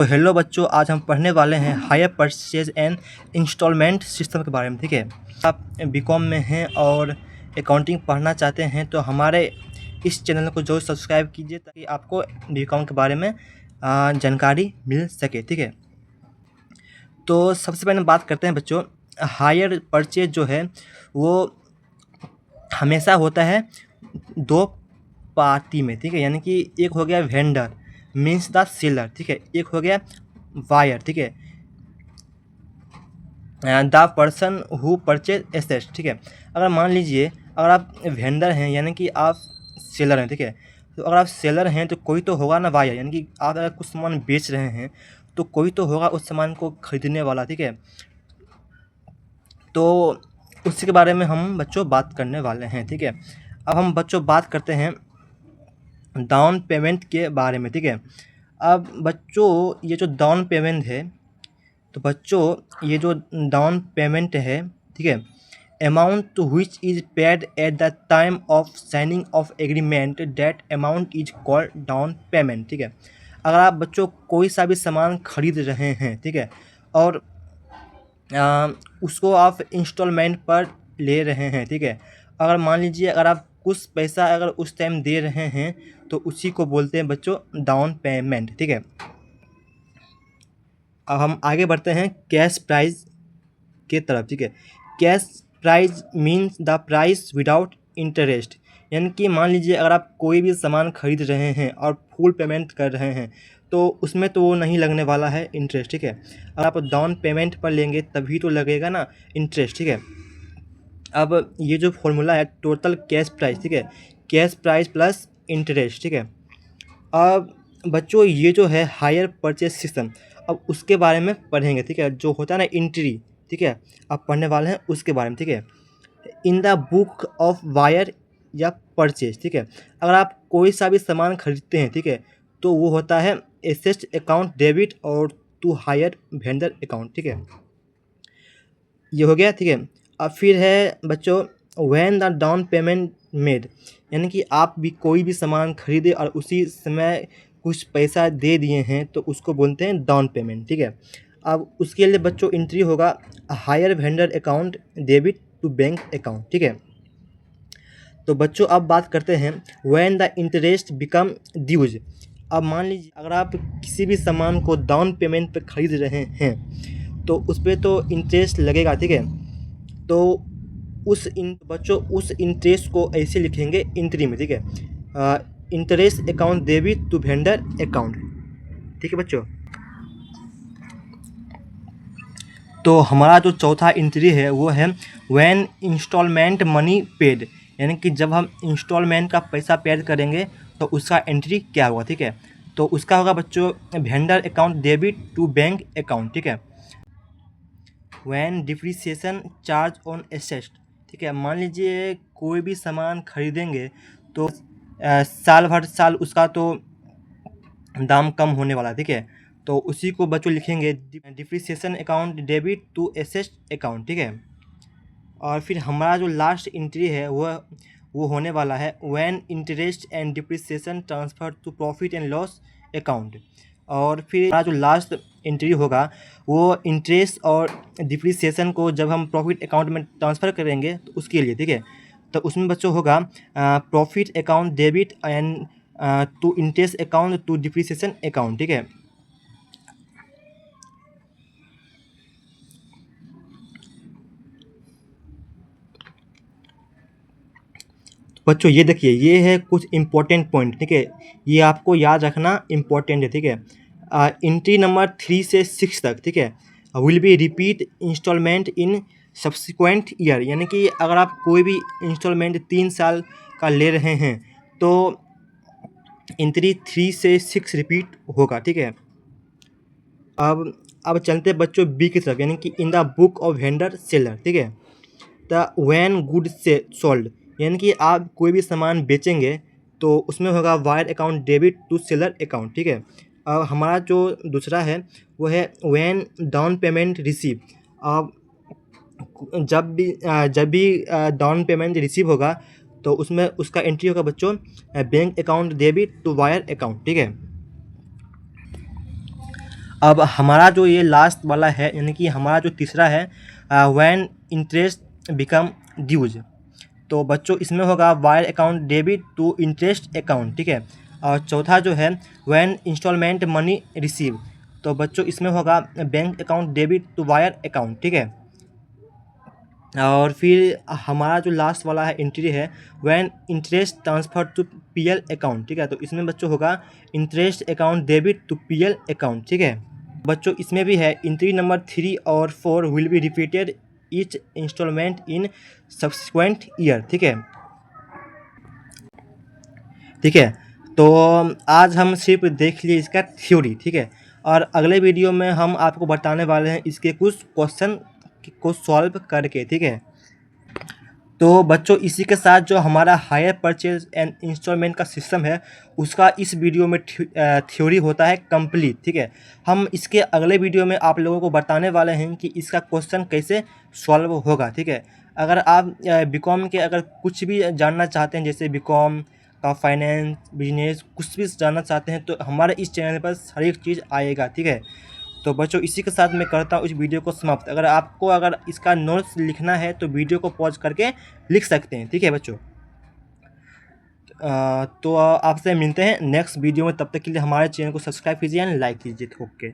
तो हेलो बच्चों, आज हम पढ़ने वाले हैं hire purchase and instalment system के बारे में। ठीक है, आप बीकॉम में हैं और अकाउंटिंग पढ़ना चाहते हैं तो हमारे इस चैनल को जरूर सब्सक्राइब कीजिए ताकि आपको बीकॉम के बारे में जानकारी मिल सके। ठीक है, तो सबसे पहले बात करते हैं बच्चों, हायर परचेज जो है वो हमेशा होता है दो पार्टी में। ठीक है, यानी कि एक हो गया वेंडर मीन्स द सेलर, ठीक है, एक हो गया बायर, ठीक है, the person who purchase assets. ठीक है, अगर मान लीजिए अगर आप वेंडर हैं यानी कि आप सेलर हैं, ठीक है, तो अगर आप सेलर हैं तो कोई तो होगा ना बायर, यानी कि आप अगर कुछ सामान बेच रहे हैं तो कोई तो होगा उस सामान को खरीदने वाला। ठीक है, तो उसी के बारे में हम बच्चों बात करने वाले हैं। ठीक है, अब हम बच्चों बात करते हैं डाउन पेमेंट के बारे में। ठीक है, अब बच्चों ये जो डाउन पेमेंट है, तो बच्चों ये जो डाउन पेमेंट है, ठीक है, amount to which is paid at the time of signing of agreement, that amount is called down payment. ठीक है, अगर आप बच्चों कोई सा भी सामान खरीद रहे हैं, ठीक है, और उसको आप इंस्टॉलमेंट पर ले रहे हैं, ठीक है, अगर मान लीजिए अगर आप कुछ पैसा अगर उस टाइम दे रहे हैं तो उसी को बोलते हैं बच्चों डाउन पेमेंट। ठीक है, अब हम आगे बढ़ते हैं कैश प्राइस के तरफ। ठीक है, cash price means the price without interest, यानी कि मान लीजिए अगर आप कोई भी सामान खरीद रहे हैं और फुल पेमेंट कर रहे हैं तो उसमें तो वो नहीं लगने वाला है इंटरेस्ट। ठीक है, अगर आप डाउन पेमेंट पर लेंगे तभी तो लगेगा ना इंटरेस्ट। ठीक है, अब ये जो फॉर्मूला है टोटल कैश प्राइस, ठीक है, कैश प्राइस प्लस इंटरेस्ट। ठीक है, अब बच्चों ये जो है हायर परचेज सिस्टम, अब उसके बारे में पढ़ेंगे। ठीक है, जो होता है ना एंट्री, ठीक है, आप पढ़ने वाले हैं उसके बारे में। ठीक है, in the book of wire या परचेज, ठीक है, अगर आप कोई सा भी सामान खरीदते हैं, ठीक है, तो वो होता है एसेट अकाउंट डेबिट और टू हायर वेंडर अकाउंट। ठीक है, ये हो गया। ठीक है, अब फिर है बच्चों when the down payment made, यानी कि आप भी कोई भी सामान खरीदे और उसी समय कुछ पैसा दे दिए हैं तो उसको बोलते हैं डाउन पेमेंट। ठीक है, अब उसके लिए बच्चों एंट्री होगा hire vendor account debit to bank account. ठीक है, तो बच्चों अब बात करते हैं when the interest become dues. अब मान लीजिए अगर आप किसी भी सामान को डाउन पेमेंट पर खरीद रहे हैं तो उस पर तो इंटरेस्ट लगेगा। ठीक है, तो बच्चों उस इंटरेस्ट को ऐसे लिखेंगे एंट्री में। ठीक है, interest account debit to vendor account. ठीक है बच्चों, तो हमारा जो चौथा एंट्री है वो है व्हेन इंस्टॉलमेंट मनी पेड, यानी कि जब हम इंस्टॉलमेंट का पैसा पेड करेंगे तो उसका एंट्री क्या होगा। ठीक है, तो उसका होगा बच्चों vendor account debit to bank account. ठीक है, when depreciation charge on asset, ठीक है, मान लीजिए कोई भी सामान खरीदेंगे तो साल भर साल उसका तो दाम कम होने वाला है। ठीक है, तो उसी को बच्चों लिखेंगे depreciation account debit to asset account. ठीक है, और फिर हमारा जो लास्ट एंट्री है वो होने वाला है when interest and depreciation transfer to profit and loss account. और फिर हमारा जो लास्ट एंट्री होगा वो इंटरेस्ट और डिप्रिसिएशन को जब हम प्रॉफिट अकाउंट में ट्रांसफ़र करेंगे तो उसके लिए। ठीक है, तो उसमें बच्चों होगा profit account debit and to interest account to depreciation account. ठीक है, बच्चों ये देखिए ये है कुछ इम्पोर्टेंट पॉइंट। ठीक है, ये आपको याद रखना इम्पोर्टेंट है। ठीक है, एंट्री नंबर 3 से 6 तक, ठीक है, will be repeat instalment in subsequent year, यानी कि अगर आप कोई भी इंस्टॉलमेंट 3 साल का ले रहे हैं तो एंट्री 3 से 6 रिपीट होगा। ठीक है, अब चलते बच्चों बी की तरफ, यानी कि in the book of vendor seller. ठीक है, द व्हेन गुड से सोल्ड, यानी कि आप कोई भी सामान बेचेंगे तो उसमें होगा buyer account debit to seller account. ठीक है, अब हमारा जो दूसरा है वो है व्हेन डाउन पेमेंट रिसीव। अब जब भी डाउन पेमेंट रिसीव होगा तो उसमें उसका एंट्री होगा बच्चों bank account debit to buyer account. ठीक है, अब हमारा जो ये लास्ट वाला है यानी कि हमारा जो तीसरा है व्हेन इंटरेस्ट बिकम ड्यूज। तो बच्चों इसमें होगा buyer account debit to interest account, ठीक है। और चौथा जो है व्हेन इंस्टॉलमेंट मनी रिसीव। तो बच्चों इसमें होगा bank account debit to buyer account, ठीक है। और फिर हमारा जो लास्ट वाला है एंट्री है when interest transfer to PL account, ठीक है। तो इसमें बच्चों होगा interest account debit to PL account, ठीक है। बच्चों इसमें भी है एंट्री नंबर 3 और 4 will be repeated each instalment in subsequent year, ठीक है। ठीक है, तो आज हम सिर्फ देख लिए इसका थ्योरी, ठीक है। और अगले वीडियो में हम आपको बताने वाले हैं इसके कुछ क्वेश्चन को सॉल्व करके, ठीक है। तो बच्चों इसी के साथ जो हमारा हायर परचेज एंड इंस्टॉलमेंट का सिस्टम है उसका इस वीडियो में थ्योरी होता है कंप्लीट, ठीक है। हम इसके अगले वीडियो में आप लोगों को बताने वाले हैं कि इसका क्वेश्चन कैसे सॉल्व होगा, ठीक है। अगर आप बीकॉम के अगर कुछ भी जानना चाहते हैं जैसे बीकॉम का फाइनेंस बिजनेस कुछ भी जानना चाहते हैं तो हमारे इस चैनल पर हर एक चीज़ आएगा, ठीक है। तो बच्चों इसी के साथ मैं करता हूँ इस वीडियो को समाप्त। अगर इसका नोट्स लिखना है तो वीडियो को पॉज करके लिख सकते हैं, ठीक है बच्चों। तो आपसे मिलते हैं नेक्स्ट वीडियो में, तब तक के लिए हमारे चैनल को सब्सक्राइब कीजिए एंड लाइक कीजिए। ओके।